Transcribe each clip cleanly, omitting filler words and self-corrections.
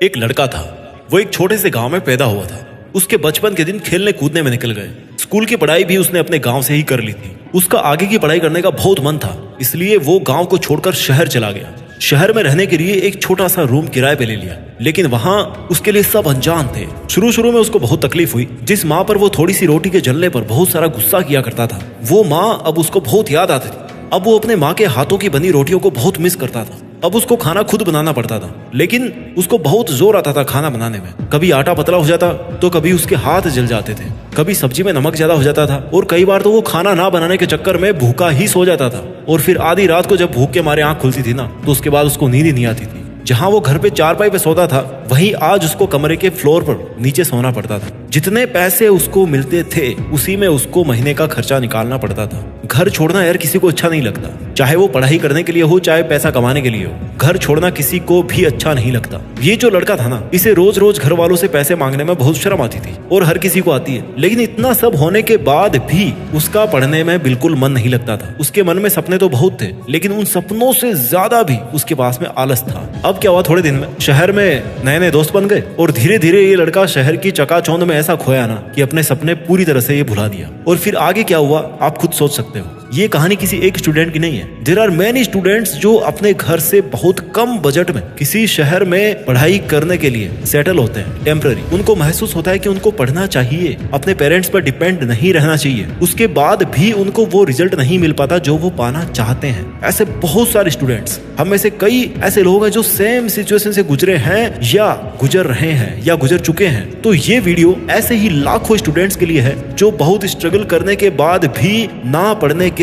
एक लड़का था। वो एक छोटे से गांव में पैदा हुआ था। उसके बचपन के दिन खेलने कूदने में निकल गए। स्कूल की पढ़ाई भी उसने अपने गांव से ही कर ली थी। उसका आगे की पढ़ाई करने का बहुत मन था, इसलिए वो गांव को छोड़कर शहर चला गया। शहर में रहने के लिए एक छोटा सा रूम किराए पे ले लिया, लेकिन वहाँ उसके लिए सब अनजान थे। शुरू में उसको बहुत तकलीफ हुई। जिस माँ पर वो थोड़ी सी रोटी के जलने पर बहुत सारा गुस्सा किया करता था, वो माँ अब उसको बहुत याद आती थी। अब वो अपने माँ के हाथों की बनी रोटियों को बहुत मिस करता था। अब उसको खाना खुद बनाना पड़ता था, लेकिन उसको बहुत जोर आता था खाना बनाने में। कभी आटा पतला हो जाता तो कभी उसके हाथ जल जाते थे, कभी सब्जी में नमक ज्यादा हो जाता था, और कई बार तो वो खाना ना बनाने के चक्कर में भूखा ही सो जाता था। और फिर आधी रात को जब भूख के मारे आंख खुलती थी ना, तो उसके बाद उसको नींद ही नहीं आती थी। जहाँ वो घर पे चारपाई पे सोता था, वहीं आज उसको कमरे के फ्लोर पर नीचे सोना पड़ता था। जितने पैसे उसको मिलते थे, उसी में उसको महीने का खर्चा निकालना पड़ता था। घर छोड़ना यार किसी को अच्छा नहीं लगता, चाहे वो पढ़ाई करने के लिए हो, चाहे पैसा कमाने के लिए हो। घर छोड़ना किसी को भी अच्छा नहीं लगता। ये जो लड़का था ना, इसे रोज रोज घर वालों से पैसे मांगने में बहुत शर्म आती थी, और हर किसी को आती है। लेकिन इतना सब होने के बाद भी उसका पढ़ने में बिल्कुल मन नहीं लगता था। उसके मन में सपने तो बहुत थे, लेकिन उन सपनों से ज्यादा भी उसके पास में आलस था। अब क्या हुआ, थोड़े दिन में शहर में नए नए दोस्त बन गए, और धीरे धीरे ये लड़का शहर की चकाचौंध में ऐसा खोया ना कि अपने सपने पूरी तरह से ये भुला दिया। और फिर आगे क्या हुआ आप खुद सोच सकते हो। ये कहानी किसी एक स्टूडेंट की नहीं है। देयर आर मेनी स्टूडेंट्स जो अपने घर से बहुत कम बजट में किसी शहर में पढ़ाई करने के लिए सेटल होते हैं टेम्पररी। उनको महसूस होता है कि उनको पढ़ना चाहिए, अपने पेरेंट्स पर डिपेंड नहीं रहना चाहिए। उसके बाद भी उनको वो रिजल्ट नहीं मिल पाता जो वो पाना चाहते हैं। ऐसे बहुत सारे स्टूडेंट्स, हम में से कई ऐसे लोग हैं जो सेम सिचुएशन से गुजरे हैं, या गुजर रहे हैं, या गुजर चुके हैं। तो ये वीडियो ऐसे ही लाखों स्टूडेंट्स के लिए है जो बहुत स्ट्रगल करने के बाद भी ना पढ़ने के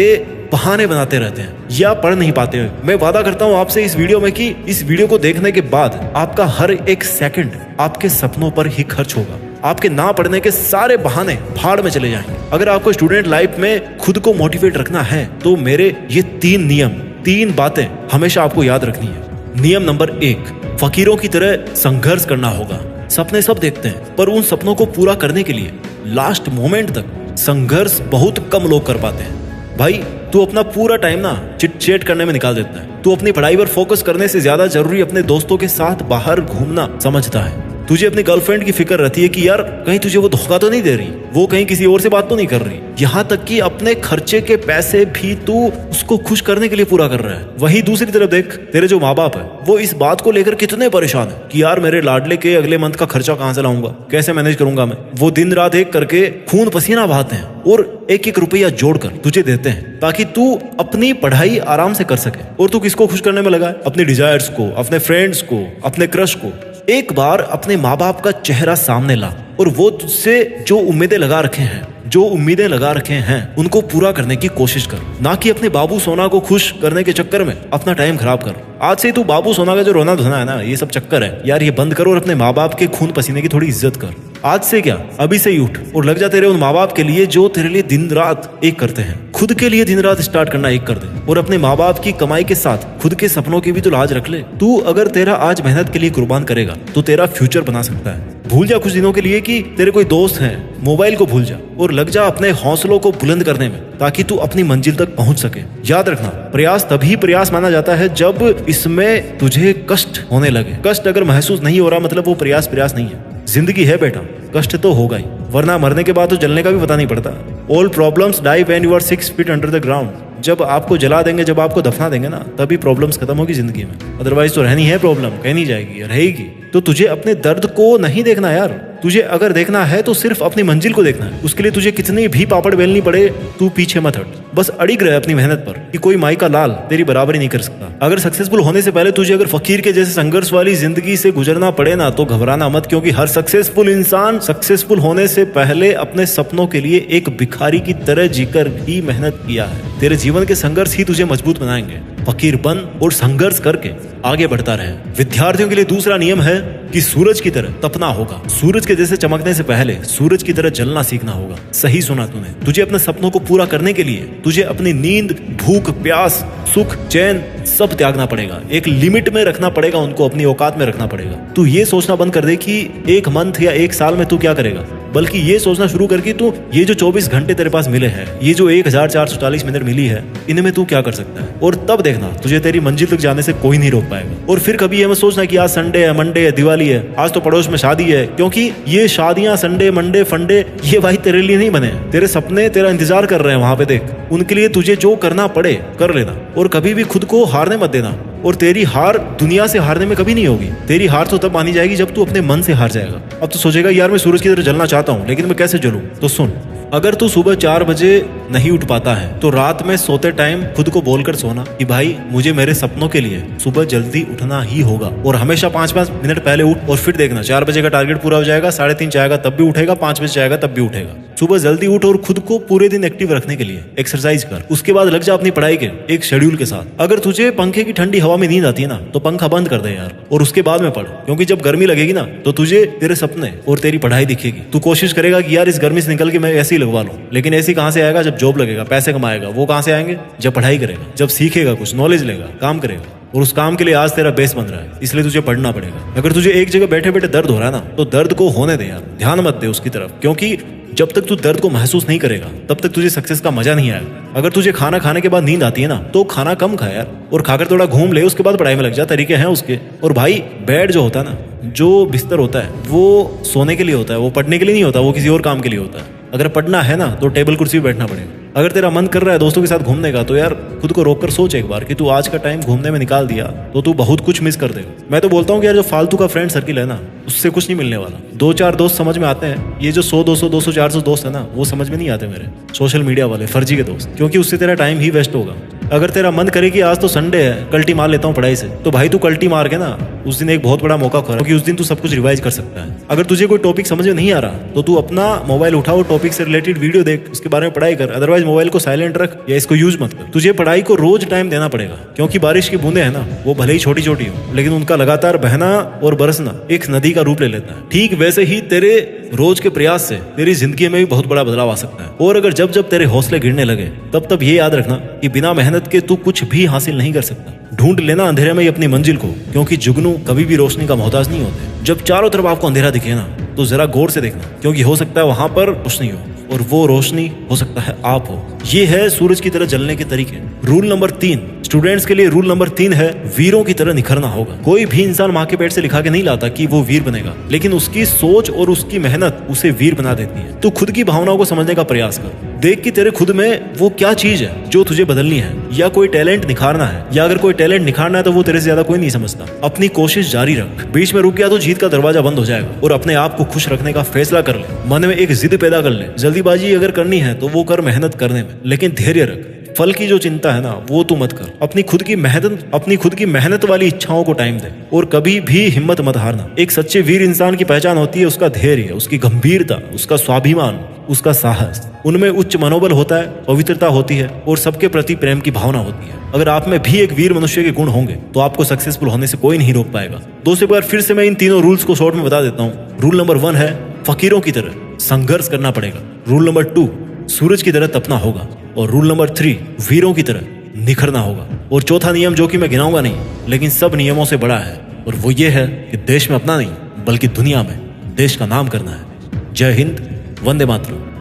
बहाने बनाते रहते हैं या पढ़ नहीं पाते हैं। मैं वादा करता हूँ आपसे इस वीडियो में कि इस वीडियो को देखने के बाद आपका हर एक सेकंड आपके सपनों पर ही खर्च होगा। आपके ना पढ़ने के सारे बहाने भाड़ में चले जाएंगे। अगर आपको स्टूडेंट लाइफ में खुद को मोटिवेट रखना है, तो मेरे ये 3 नियम, 3 बातें हमेशा आपको याद रखनी है। नियम नंबर 1, फकीरों की तरह संघर्ष करना होगा। सपने सब देखते हैं, पर उन सपनों को पूरा करने के लिए लास्ट मोमेंट तक संघर्ष बहुत कम लोग कर पाते हैं। भाई तू अपना पूरा टाइम ना चिट चैट करने में निकाल देता है। तू अपनी पढ़ाई पर फोकस करने से ज्यादा जरूरी अपने दोस्तों के साथ बाहर घूमना समझता है। तुझे अपनी गर्लफ्रेंड की फिक्र रहती है कि यार कहीं तुझे वो धोखा तो नहीं दे रही, वो कहीं किसी और से बात तो नहीं कर रही। यहाँ तक कि अपने खर्चे के पैसे भी तू उसको खुश करने के लिए पूरा कर रहा है। वहीं दूसरी तरफ देख, तेरे जो माँ बाप है वो इस बात को लेकर कितने परेशान है कि यार मेरे लाडले के अगले मंथ का खर्चा कहाँ से लाऊंगा, कैसे मैनेज करूंगा मैं। वो दिन रात एक करके खून पसीना बहाते हैं और एक एक रुपया जोड़कर तुझे देते हैं ताकि तू अपनी पढ़ाई आराम से कर सके। और तू किसको खुश करने में लगा है? अपने डिजायर्स को, अपने फ्रेंड्स को, अपने क्रश को। एक बार अपने माँ बाप का चेहरा सामने ला और वो तुझसे जो उम्मीदें लगा रखे हैं उनको पूरा करने की कोशिश कर, ना कि अपने बाबू सोना को खुश करने के चक्कर में अपना टाइम खराब कर। आज से तू बाबू सोना का जो रोना धोना है ना, ये सब चक्कर है यार, ये बंद कर और अपने माँ बाप के खून पसीने की थोड़ी इज्जत कर। आज से क्या, अभी से ही उठ और लग जा तेरे उन माँ बाप के लिए जो तेरे लिए दिन रात एक करते हैं। खुद के लिए दिन रात स्टार्ट करना एक कर दे, और अपने माँ बाप की कमाई के साथ खुद के सपनों की भी तो लाज रख ले। तू अगर तेरा आज मेहनत के लिए कुर्बान करेगा तो तेरा फ्यूचर बना सकता है। भूल जा कुछ दिनों के लिए कि तेरे कोई दोस्त हैं, मोबाइल को भूल जा और लग जा अपने हौसलों को बुलंद करने में, ताकि तू अपनी मंजिल तक पहुंच सके। याद रखना, प्रयास तभी प्रयास माना जाता है जब इसमें तुझे कष्ट होने लगे। कष्ट अगर महसूस नहीं हो रहा मतलब वो प्रयास नहीं है। जिंदगी है बेटा, कष्ट तो होगा ही, वरना मरने के बाद तो जलने का भी पता नहीं पड़ता। All problems die when you are 6 feet under the ground. जब आपको जला देंगे, जब आपको दफना देंगे ना, तभी प्रॉब्लम्स खत्म होगी जिंदगी में। अदरवाइज तो रहनी है प्रॉब्लम, कहीं नहीं जाएगी, रहेगी। तो तुझे अपने दर्द को नहीं देखना यार, तुझे अगर देखना है तो सिर्फ अपनी मंजिल को देखना है। उसके लिए तुझे कितनी भी पापड़ बेलनी पड़े, तू पीछे मत हट, बस अड़िग रहे अपनी मेहनत पर कि कोई माई का लाल तेरी बराबरी नहीं कर सकता। अगर सक्सेसफुल होने से पहले तुझे अगर फकीर के जैसे संघर्ष वाली जिंदगी से गुजरना पड़े ना, तो घबराना मत, क्योंकि हर सक्सेसफुल इंसान सक्सेसफुल होने से पहले अपने सपनों के लिए एक भिखारी की तरह जीकर भी मेहनत किया है। तेरे जीवन के संघर्ष ही तुझे मजबूत बनाएंगे। फकीर बन और संघर्ष करके आगे बढ़ता रहे। विद्यार्थियों के लिए दूसरा नियम है कि सूरज की तरह तपना होगा। सूरज के जैसे चमकने से पहले सूरज की तरह जलना सीखना होगा। सही सुना तूने। तुझे अपने सपनों को पूरा करने के लिए तुझे अपनी नींद, भूख, प्यास, सुख, चैन सब त्यागना पड़ेगा। एक लिमिट में रखना पड़ेगा उनको, अपनी औकात में रखना पड़ेगा। तू ये सोचना बंद कर दे कि 1 मंथ या 1 साल में तू क्या करेगा। बल्कि ये सोचना शुरू कर कि तू ये जो 24 घंटे तेरे पास मिले हैं, ये जो 1440 मिनट मिली है, इनमें तू क्या कर सकता है। और तब देखना तुझे तेरी मंजिल तक जाने से कोई नहीं रोक पाएगा। और फिर कभी ये मत सोचना कि आज संडे है, मंडे है, दिवाली है, आज तो पड़ोस में शादी है, क्योंकि ये शादियां, संडे, मंडे, फंडे, ये भाई तेरे लिए नहीं बने। तेरे सपने तेरा इंतजार कर रहे हैं वहां पे, देख। उनके लिए तुझे जो करना पड़े कर लेना, और कभी भी खुद को हारने मत देना। और तेरी हार दुनिया से हारने में कभी नहीं होगी। तेरी हार तो तब मानी जाएगी जब तू अपने मन से हार जाएगा। अब तो सोचेगा यार मैं सूरज की तरह जलना चाहता हूँ, लेकिन मैं कैसे जलूं? तो सुन, अगर तू सुबह 4 बजे नहीं उठ पाता है तो रात में सोते टाइम खुद को बोलकर सोना कि भाई मुझे मेरे सपनों के लिए सुबह जल्दी उठना ही होगा। और हमेशा 5-5 मिनट पहले उठ। और फिर देखना 4 बजे का टारगेट पूरा हो जाएगा, 3:30 जाएगा तब भी उठेगा, 5 बजे जाएगा तब भी उठेगा। सुबह जल्दी उठ और खुद को पूरे दिन एक्टिव रखने के लिए एक्सरसाइज कर। उसके बाद लग जा अपनी पढ़ाई के एक शेड्यूल के साथ। अगर तुझे पंखे की ठंडी हवा में नींद आती है ना तो पंखा बंद कर दे यार, और उसके बाद में पढ़। क्योंकि जब गर्मी लगेगी ना तो तुझे तेरे सपने और तेरी पढ़ाई दिखेगी। तू कोशिश करेगा कि यार इस गर्मी से निकल के मैं ऐसे ही लगवा लूं, लेकिन ऐसी कहां से आएगा? जब जॉब लगेगा, पैसे कमाएगा, वो कहां से आएंगे? जब पढ़ाई करेगा, जब सीखेगा, कुछ नॉलेज लेगा, काम करेगा। और उस काम के लिए आज तेरा बेस बन रहा है, इसलिए तुझे पढ़ना पड़ेगा। अगर तुझे एक जगह बैठे बैठे दर्द हो रहा है ना तो दर्द को होने दे यार, ध्यान मत दे उसकी तरफ। क्योंकि जब तक तू दर्द को महसूस नहीं करेगा तब तक तुझे सक्सेस का मजा नहीं आएगा। अगर तुझे खाना खाने के बाद नींद आती है ना तो खाना कम खा यार, और खाकर थोड़ा घूम ले, उसके बाद पढ़ाई में लग जा। तरीके हैं उसके। और भाई बेड जो होता है ना, जो बिस्तर होता है, वो सोने के लिए होता है, वो पढ़ने के लिए नहीं होता, वो किसी और काम के लिए होता है। अगर पढ़ना है ना तो टेबल कुर्सी पे बैठना पड़ेगा। अगर तेरा मन कर रहा है दोस्तों के साथ घूमने का तो यार खुद को रोक कर सोच एक बार कि तू आज का टाइम घूमने में निकाल दिया तो तू बहुत कुछ मिस कर देगा। मैं तो बोलता हूँ कि यार जो फालतू का फ्रेंड सर्किल है ना उससे कुछ नहीं मिलने वाला। 2-4 दोस्त समझ में आते हैं, ये जो 100-200 200-400 दोस्त है ना वो समझ में नहीं आते मेरे सोशल मीडिया वाले फर्जी के दोस्त, क्योंकि उससे तेरा टाइम ही वेस्ट होगा। अगर तेरा मन करे कि आज तो संडे है, कल्टी मार लेता हूँ पढ़ाई से, तो भाई तू कल्टी मार के ना उस दिन एक बहुत बड़ा मौका खो रहा है, क्योंकि उस दिन तू सब कुछ रिवाइज कर सकता है। अगर तुझे कोई टॉपिक समझ में नहीं आ रहा तो तू अपना मोबाइल उठाओ, टॉपिक से रिलेटेड वीडियो देख, उसके बारे में पढ़ाई कर। अदरवाइज मोबाइल को साइलेंट रख या इसको यूज मत कर। तुझे पढ़ाई को रोज टाइम देना पड़ेगा, क्योंकि बारिश की बूंदे है ना वो भले ही छोटी छोटी हो लेकिन उनका लगातार बहना और बरसना एक नदी का रूप ले लेता है। ठीक वैसे ही तेरे रोज के प्रयास से तेरी जिंदगी में भी बहुत बड़ा बदलाव आ सकता है। और अगर जब जब तेरे हौसले गिरने लगे तब ये याद रखना कि बिना मेहनत के तू कुछ भी हासिल नहीं कर सकता। ढूंढ लेना अंधेरे में ही अपनी मंजिल को, क्योंकि जुगनू कभी भी रोशनी का मोहताज नहीं होते। जब चारों तरफ आपको अंधेरा दिखे ना तो जरा गौर से देखना, क्योंकि हो सकता है वहां पर रोशनी हो, और वो रोशनी हो सकता है आप हो। ये है सूरज की तरह जलने के तरीके। रूल नंबर 3 स्टूडेंट्स के लिए रूल नंबर 3 है वीरों की तरह निखरना होगा। कोई भी इंसान माँ के पेट से लिखा के नहीं लाता कि वो वीर बनेगा, लेकिन उसकी सोच और उसकी मेहनत उसे वीर बना देती है। तो खुद की भावनाओं को समझने का प्रयास कर। देख कि तेरे खुद में वो क्या चीज है जो तुझे बदलनी है, या कोई टैलेंट निखारना है, या अगर कोई टैलेंट निखारना है तो वो तेरे से ज्यादा कोई नहीं समझता। अपनी कोशिश जारी रख। बीच में रुक गया तो जीत का दरवाजा बंद हो जाएगा। और अपने आप को खुश रखने का फैसला कर ले। मन में एक जिद पैदा कर ले। जल्दीबाजी अगर करनी है तो वो कर मेहनत करने में, लेकिन धैर्य रख। फल की जो चिंता है ना वो तू मत कर। अपनी खुद की मेहनत वाली इच्छाओं को टाइम दे, और कभी भी हिम्मत मत हारना। एक सच्चे वीर इंसान की पहचान होती है उसका धैर्य, उसकी गंभीरता, उसका स्वाभिमान, उसका साहस। उनमें उच्च मनोबल होता है, पवित्रता होती है, और सबके प्रति प्रेम की भावना होती है। अगर आप में भी एक वीर मनुष्य के गुण होंगे तो आपको सक्सेसफुल होने से कोई नहीं रोक पाएगा। दोस्तों एक बार फिर से मैं इन तीनों रूल्स को शॉर्ट में बता देता हूँ। रूल नंबर 1 है फकीरों की तरह संघर्ष करना पड़ेगा। रूल नंबर 2 सूरज की तरह तपना होगा। और रूल नंबर 3 वीरों की तरह निखरना होगा। और चौथा नियम जो कि मैं गिनाऊंगा नहीं लेकिन सब नियमों से बड़ा है, और वो ये है कि देश में अपना नहीं बल्कि दुनिया में देश का नाम करना है। जय हिंद, वंदे मातरम।